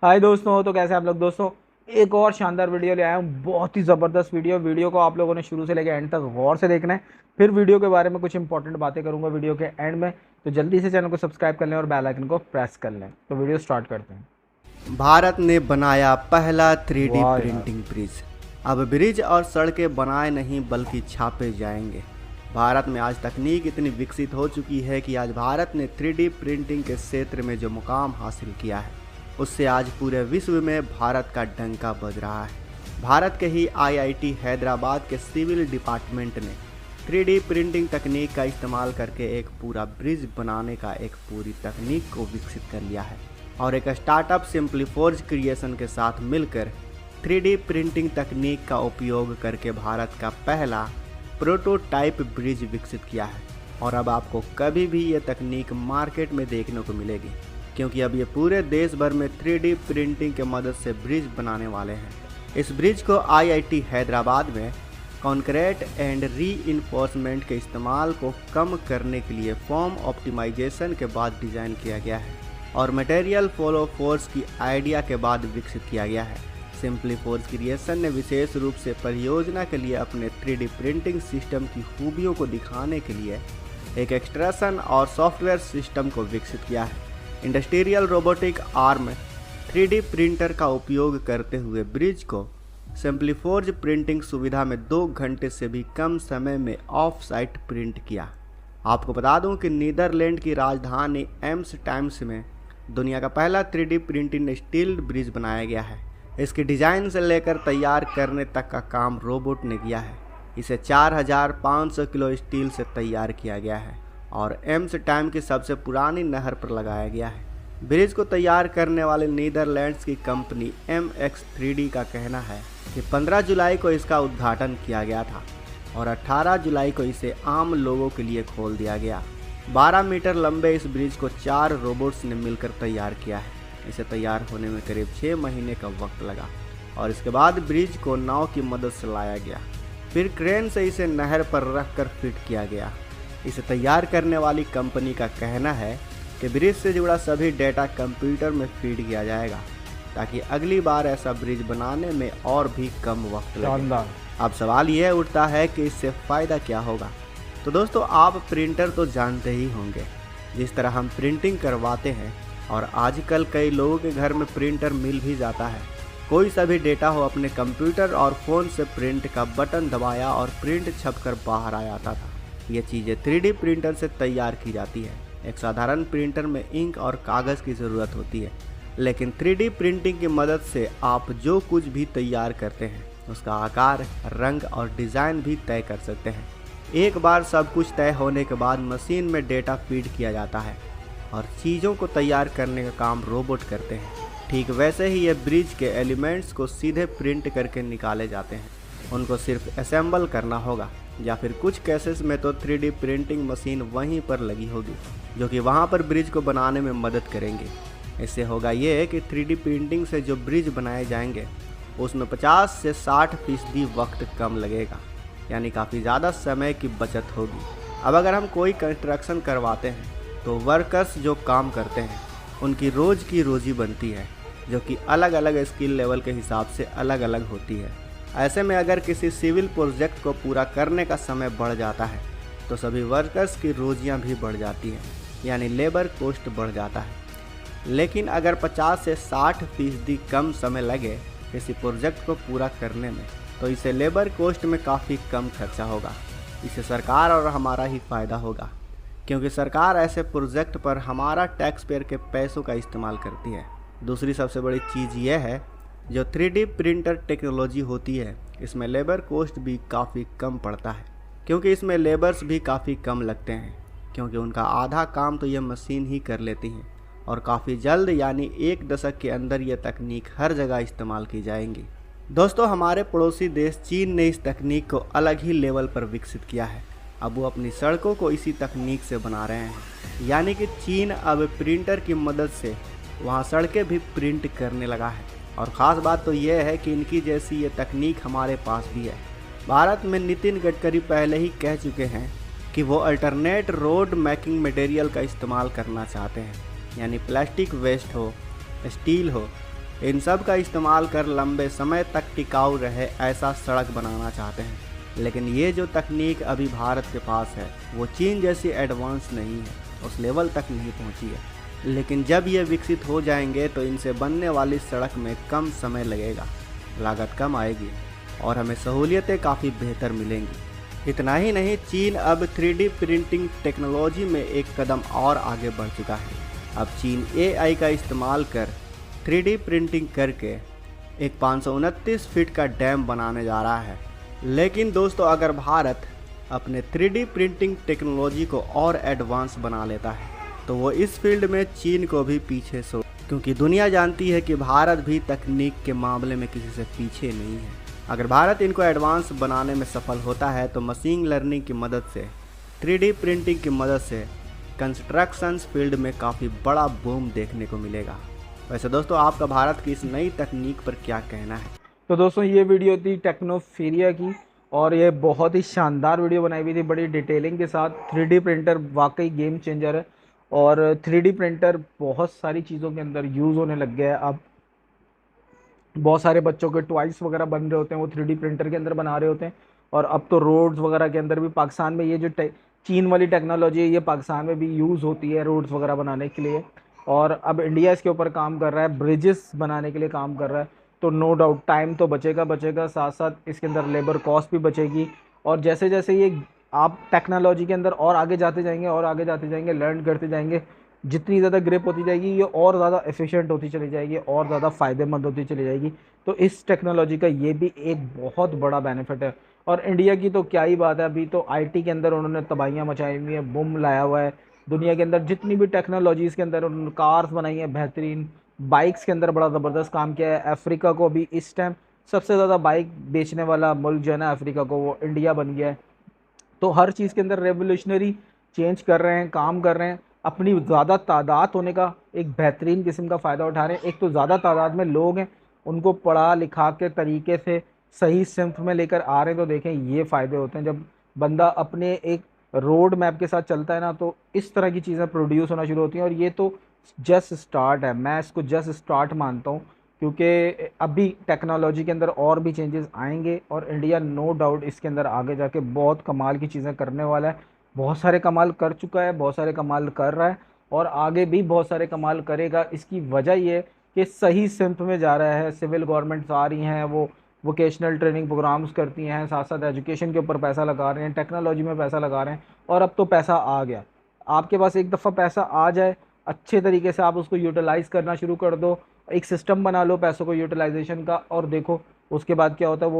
हाय दोस्तों, तो कैसे आप लोग दोस्तों। एक और शानदार वीडियो ले आया हूँ, बहुत ही ज़बरदस्त वीडियो को आप लोगों ने शुरू से लेकर एंड तक गौर से देखना है। फिर वीडियो के बारे में कुछ इंपॉर्टेंट बातें करूंगा वीडियो के एंड में। तो जल्दी से चैनल को सब्सक्राइब कर लें और बेल आइकन को प्रेस कर लें। तो वीडियो स्टार्ट करते हैं। भारत ने बनाया पहला 3D वाह यार। Printing bridge. अब ब्रिज और सड़कें बनाए नहीं बल्कि छापे जाएंगे। भारत में आज तकनीक इतनी विकसित हो चुकी है कि आज भारत ने 3D प्रिंटिंग के क्षेत्र में जो मुकाम हासिल किया है, उससे आज पूरे विश्व में भारत का डंका बज रहा है। भारत के ही IIT हैदराबाद के सिविल डिपार्टमेंट ने 3D प्रिंटिंग तकनीक का इस्तेमाल करके एक पूरा ब्रिज बनाने का एक पूरी तकनीक को विकसित कर लिया है और एक स्टार्टअप सिंप्लीफोर्ज क्रिएशन के साथ मिलकर 3D प्रिंटिंग तकनीक का उपयोग करके भारत का पहला प्रोटोटाइप ब्रिज विकसित किया है। और अब आपको कभी भी ये तकनीक मार्केट में देखने को मिलेगी, क्योंकि अब ये पूरे देश भर में 3D प्रिंटिंग के मदद से ब्रिज बनाने वाले हैं। इस ब्रिज को IIT हैदराबाद में कॉन्क्रीट एंड रीइंफोर्समेंट के इस्तेमाल को कम करने के लिए फॉर्म ऑप्टिमाइजेशन के बाद डिज़ाइन किया गया है और मटेरियल फॉलो फोर्स की आइडिया के बाद विकसित किया गया है। सिंप्लीफोर्ज क्रिएशन ने विशेष रूप से परियोजना के लिए अपने 3D प्रिंटिंग सिस्टम की खूबियों को दिखाने के लिए एक एक्सट्रैक्शन और सॉफ्टवेयर सिस्टम को विकसित किया है। Industrial robotic arm 3D printer का उपयोग करते हुए ब्रिज को सिंप्लीफोर्ज प्रिंटिंग सुविधा में 2 घंटे से भी कम समय में ऑफ साइट प्रिंट किया। आपको बता दूं कि नीदरलैंड की राजधानी एम्स्टर्डम में दुनिया का पहला 3D प्रिंटिंग स्टील ब्रिज बनाया गया है। इसकी डिज़ाइन से लेकर तैयार करने तक का काम रोबोट ने किया है। इसे 4500 किलो स्टील से तैयार किया गया है और एम्स्टर्डम की सबसे पुरानी नहर पर लगाया गया है। ब्रिज को तैयार करने वाले नीदरलैंड्स की कंपनी MX3D का कहना है कि 15 जुलाई को इसका उद्घाटन किया गया था और 18 जुलाई को इसे आम लोगों के लिए खोल दिया गया। 12 मीटर लंबे इस ब्रिज को 4 रोबोट्स ने मिलकर तैयार किया है। इसे तैयार होने में करीब 6 महीने का वक्त लगा और इसके बाद ब्रिज को नाव की मदद से लाया गया। फिर क्रेन से इसे नहर पर रखकर फिट किया गया। इसे तैयार करने वाली कंपनी का कहना है कि ब्रिज से जुड़ा सभी डेटा कंप्यूटर में फीड किया जाएगा ताकि अगली बार ऐसा ब्रिज बनाने में और भी कम वक्त लगे। अब सवाल यह उठता है कि इससे फ़ायदा क्या होगा। तो दोस्तों, आप प्रिंटर तो जानते ही होंगे, जिस तरह हम प्रिंटिंग करवाते हैं और आजकल कई लोगों के घर में प्रिंटर मिल भी जाता है। कोई सा भी डेटा हो, अपने कंप्यूटर और फ़ोन से प्रिंट का बटन दबाया और प्रिंट छपकर बाहर आ जाता था। ये चीज़ें 3D प्रिंटर से तैयार की जाती है। एक साधारण प्रिंटर में इंक और कागज़ की ज़रूरत होती है, लेकिन 3D प्रिंटिंग की मदद से आप जो कुछ भी तैयार करते हैं उसका आकार, रंग और डिज़ाइन भी तय कर सकते हैं। एक बार सब कुछ तय होने के बाद मशीन में डेटा फीड किया जाता है और चीज़ों को तैयार करने का काम रोबोट करते हैं। ठीक वैसे ही ये ब्रिज के एलिमेंट्स को सीधे प्रिंट करके निकाले जाते हैं। उनको सिर्फ असेंबल करना होगा, या फिर कुछ केसेस में तो 3D प्रिंटिंग मशीन वहीं पर लगी होगी जो कि वहाँ पर ब्रिज को बनाने में मदद करेंगे। इससे होगा ये कि 3D प्रिंटिंग से जो ब्रिज बनाए जाएंगे उसमें 50 से 60% वक्त कम लगेगा, यानी काफ़ी ज़्यादा समय की बचत होगी। अब अगर हम कोई कंस्ट्रक्शन करवाते हैं तो वर्कर्स जो काम करते हैं उनकी रोज़ की रोज़ी बनती है, जो कि अलग अलग स्किल लेवल के हिसाब से अलग अलग होती है। ऐसे में अगर किसी सिविल प्रोजेक्ट को पूरा करने का समय बढ़ जाता है तो सभी वर्कर्स की रोजियां भी बढ़ जाती हैं, यानी लेबर कॉस्ट बढ़ जाता है। लेकिन अगर 50 से 60% कम समय लगे किसी प्रोजेक्ट को पूरा करने में, तो इसे लेबर कॉस्ट में काफ़ी कम खर्चा होगा। इससे सरकार और हमारा ही फ़ायदा होगा, क्योंकि सरकार ऐसे प्रोजेक्ट पर हमारा टैक्स पेयर के पैसों का इस्तेमाल करती है। दूसरी सबसे बड़ी चीज़ यह है, जो 3D प्रिंटर टेक्नोलॉजी होती है, इसमें लेबर कॉस्ट भी काफ़ी कम पड़ता है, क्योंकि इसमें लेबर्स भी काफ़ी कम लगते हैं, क्योंकि उनका आधा काम तो यह मशीन ही कर लेती हैं और काफ़ी जल्द, यानी 1 दशक के अंदर यह तकनीक हर जगह इस्तेमाल की जाएंगी। दोस्तों, हमारे पड़ोसी देश चीन ने इस तकनीक को अलग ही लेवल पर विकसित किया है। अब वो अपनी सड़कों को इसी तकनीक से बना रहे हैं, यानी कि चीन अब प्रिंटर की मदद से वहाँ सड़कें भी प्रिंट करने लगा है। और ख़ास बात तो यह है कि इनकी जैसी ये तकनीक हमारे पास भी है। भारत में नितिन गडकरी पहले ही कह चुके हैं कि वो अल्टरनेट रोड मेकिंग मटेरियल का इस्तेमाल करना चाहते हैं, यानी प्लास्टिक वेस्ट हो, स्टील हो, इन सब का इस्तेमाल कर लंबे समय तक टिकाऊ रहे ऐसा सड़क बनाना चाहते हैं। लेकिन ये जो तकनीक अभी भारत के पास है वो चीन जैसी एडवांस नहीं है, उस लेवल तक नहीं पहुंची है। लेकिन जब ये विकसित हो जाएंगे तो इनसे बनने वाली सड़क में कम समय लगेगा, लागत कम आएगी और हमें सहूलियतें काफ़ी बेहतर मिलेंगी। इतना ही नहीं, चीन अब 3D प्रिंटिंग टेक्नोलॉजी में एक कदम और आगे बढ़ चुका है। अब चीन AI का इस्तेमाल कर 3D प्रिंटिंग करके एक 529 फीट का डैम बनाने जा रहा है। लेकिन दोस्तों, अगर भारत अपने 3D प्रिंटिंग टेक्नोलॉजी को और एडवांस बना लेता है तो वो इस फील्ड में चीन को भी पीछे छोड़, क्योंकि दुनिया जानती है कि भारत भी तकनीक के मामले में किसी से पीछे नहीं है। अगर भारत इनको एडवांस बनाने में सफल होता है तो मशीन लर्निंग की मदद से, 3D प्रिंटिंग की मदद से कंस्ट्रक्शन फील्ड में काफ़ी बड़ा बूम देखने को मिलेगा। वैसे दोस्तों, आपका भारत की इस नई तकनीक पर क्या कहना है? तो दोस्तों, ये वीडियो थी टेक्नोफीरिया की और ये बहुत ही शानदार वीडियो बनाई हुई थी, बड़ी डिटेलिंग के साथ। 3D प्रिंटर वाकई गेम चेंजर है और 3D प्रिंटर बहुत सारी चीज़ों के अंदर यूज़ होने लग गया है। अब बहुत सारे बच्चों के टॉयज वगैरह बन रहे होते हैं, वो 3D प्रिंटर के अंदर बना रहे होते हैं। और अब तो रोड्स वगैरह के अंदर भी पाकिस्तान में ये जो चीन वाली टेक्नोलॉजी है ये पाकिस्तान में भी यूज़ होती है रोड्स वगैरह बनाने के लिए। और अब इंडिया इसके ऊपर काम कर रहा है, ब्रिजेस बनाने के लिए काम कर रहा है। तो नो डाउट टाइम तो बचेगा, साथ साथ इसके अंदर लेबर कॉस्ट भी बचेगी। और जैसे जैसे ये आप टेक्नोलॉजी के अंदर और आगे जाते जाएंगे और आगे जाते जाएंगे, लर्न करते जाएंगे, जितनी ज़्यादा ग्रिप होती जाएगी ये और ज़्यादा एफिशिएंट होती चली जाएगी और ज़्यादा फ़ायदेमंद होती चली जाएगी। तो इस टेक्नोलॉजी का ये भी एक बहुत बड़ा बेनिफिट है। और इंडिया की तो क्या ही बात है, अभी तो आईटी के अंदर उन्होंने तबाहियाँ मचाई हुई है, बूम लाया हुआ है। दुनिया के अंदर जितनी भी टेक्नोलॉजीज़ के अंदर उन्होंने कार्स बनाई हैं बेहतरीन, बाइक्स के अंदर बड़ा ज़बरदस्त काम किया है। अफ्रीका को अभी इस टाइम सबसे ज़्यादा बाइक बेचने वाला मुल्क जो है ना अफ्रीका को, वो इंडिया बन गया है। तो हर चीज़ के अंदर रेवोल्यूशनरी चेंज कर रहे हैं, काम कर रहे हैं, अपनी ज़्यादा तादाद होने का एक बेहतरीन किस्म का फ़ायदा उठा रहे हैं। एक तो ज़्यादा तादाद में लोग हैं, उनको पढ़ा लिखा के तरीके से सही सिम्त में लेकर आ रहे हैं। तो देखें ये फ़ायदे होते हैं जब बंदा अपने एक रोड मैप के साथ चलता है ना, तो इस तरह की चीज़ें प्रोड्यूस होना शुरू होती हैं। और ये तो जस्ट स्टार्ट है, मैं इसको जस्ट स्टार्ट मानता हूँ, क्योंकि अभी टेक्नोलॉजी के अंदर और भी चेंजेस आएंगे और इंडिया नो डाउट इसके अंदर आगे जाके बहुत कमाल की चीज़ें करने वाला है। बहुत सारे कमाल कर चुका है, बहुत सारे कमाल कर रहा है और आगे भी बहुत सारे कमाल करेगा। इसकी वजह ये है कि सही सिम्त में जा रहा है। सिविल गवर्नमेंट्स आ रही हैं, वो वोकेशनल ट्रेनिंग प्रोग्राम्स करती हैं, साथ साथ एजुकेशन के ऊपर पैसा लगा रहे हैं, टेक्नोलॉजी में पैसा लगा रहे हैं। और अब तो पैसा आ गया, आपके पास एक दफ़ा पैसा आ जाए, अच्छे तरीके से आप उसको यूटिलाइज़ करना शुरू कर दो, एक सिस्टम बना लो पैसों को यूटिलाइजेशन का, और देखो उसके बाद क्या होता है।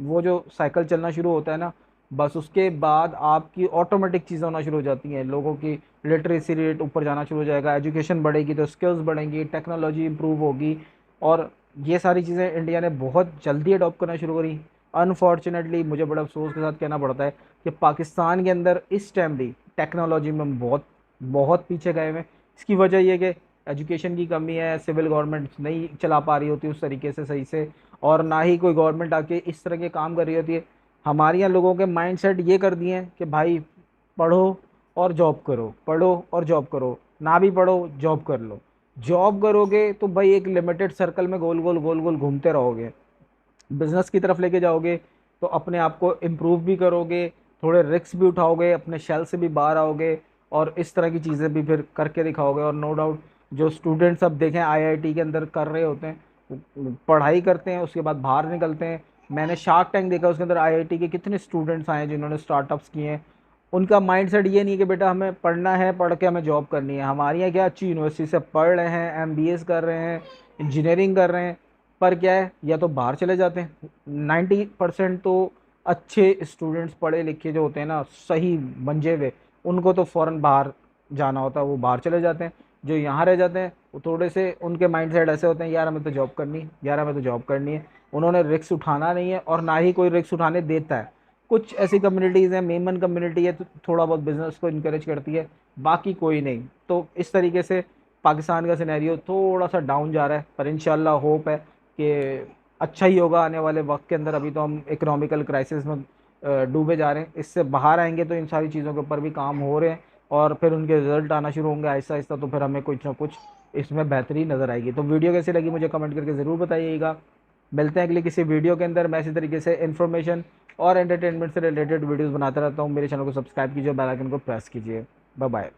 वो जो साइकिल चलना शुरू होता है ना, बस उसके बाद आपकी ऑटोमेटिक चीज़ें होना शुरू हो जाती हैं। लोगों की लिटरेसी रेट ऊपर जाना शुरू हो जाएगा, एजुकेशन बढ़ेगी तो स्किल्स बढ़ेंगी, टेक्नोलॉजी इंप्रूव होगी। और ये सारी चीज़ें इंडिया ने बहुत जल्दी अडॉप्ट करना शुरू करी। अनफॉर्चुनेटली मुझे बड़ा अफसोस के साथ कहना पड़ता है कि पाकिस्तान के अंदर इस टाइम भी टेक्नोलॉजी में बहुत बहुत पीछे गए हुए हैं। इसकी वजह यह कि एजुकेशन की कमी है, सिविल गवर्नमेंट नहीं चला पा रही होती उस तरीके से सही से, और ना ही कोई गवर्नमेंट आके इस तरह के काम कर रही होती है। हमारे यहाँ लोगों के माइंडसेट ये कर दिए हैं कि भाई पढ़ो और जॉब करो, पढ़ो और जॉब करो, ना भी पढ़ो जॉब कर लो। जॉब करोगे तो भाई एक लिमिटेड सर्कल में गोल गोल गोल गोल घूमते रहोगे। बिजनेस की तरफ लेके जाओगे तो अपने आप को इम्प्रूव भी करोगे, थोड़े रिस्क भी उठाओगे, अपने शेल से भी बाहर आओगे और इस तरह की चीज़ें भी फिर करके दिखाओगे। और नो डाउट जो स्टूडेंट्स अब देखें आईआईटी के अंदर कर रहे होते हैं, पढ़ाई करते हैं, उसके बाद बाहर निकलते हैं। मैंने शार्क टैंक देखा, उसके अंदर आईआईटी के कितने स्टूडेंट्स आए हैं जिन्होंने स्टार्टअप्स किए हैं। उनका माइंडसेट ये नहीं है कि बेटा हमें पढ़ना है, पढ़ के हमें जॉब करनी है। हमारे यहाँ क्या अच्छी यूनिवर्सिटी से पढ़ रहे हैं, एमबीएस कर रहे हैं, इंजीनियरिंग कर रहे हैं, पर क्या है या तो बाहर चले जाते हैं। 90% तो अच्छे स्टूडेंट्स पढ़े लिखे जो होते हैं ना, सही मंजे हुए, उनको तो फ़ौरन बाहर जाना होता है, वो बाहर चले जाते हैं। जो यहाँ रह जाते हैं वो थोड़े से उनके माइंडसेट ऐसे होते हैं, यार हमें तो जॉब करनी है, यार हमें तो जॉब करनी है। उन्होंने रिस्क उठाना नहीं है और ना ही कोई रिस्क उठाने देता है। कुछ ऐसी कम्युनिटीज़ हैं, मेमन कम्युनिटी है, तो थोड़ा बहुत बिजनेस को इनकरेज करती है, बाकी कोई नहीं। तो इस तरीके से पाकिस्तान का सिनेरियो थोड़ा सा डाउन जा रहा है, पर इंशाल्लाह होप है कि अच्छा ही होगा आने वाले वक्त के अंदर। अभी तो हम इकोनॉमिकल क्राइसिस में डूबे जा रहे हैं, इससे बाहर आएंगे तो इन सारी चीज़ों के ऊपर भी काम हो रहे हैं और फिर उनके रिजल्ट आना शुरू होंगे आहिस्ता आहिस्ता। तो फिर हमें कुछ ना कुछ इसमें बेहतरीन नज़र आएगी। तो वीडियो कैसी लगी मुझे कमेंट करके ज़रूर बताइएगा। मिलते हैं अगले किसी वीडियो के अंदर। मैं इसी तरीके से इन्फॉर्मेशन और एंटरटेनमेंट से रिलेटेड वीडियोस बनाता रहता हूँ। मेरे चैनल को सब्सक्राइब कीजिए, बेल आइकन को प्रेस कीजिए। Bye bye.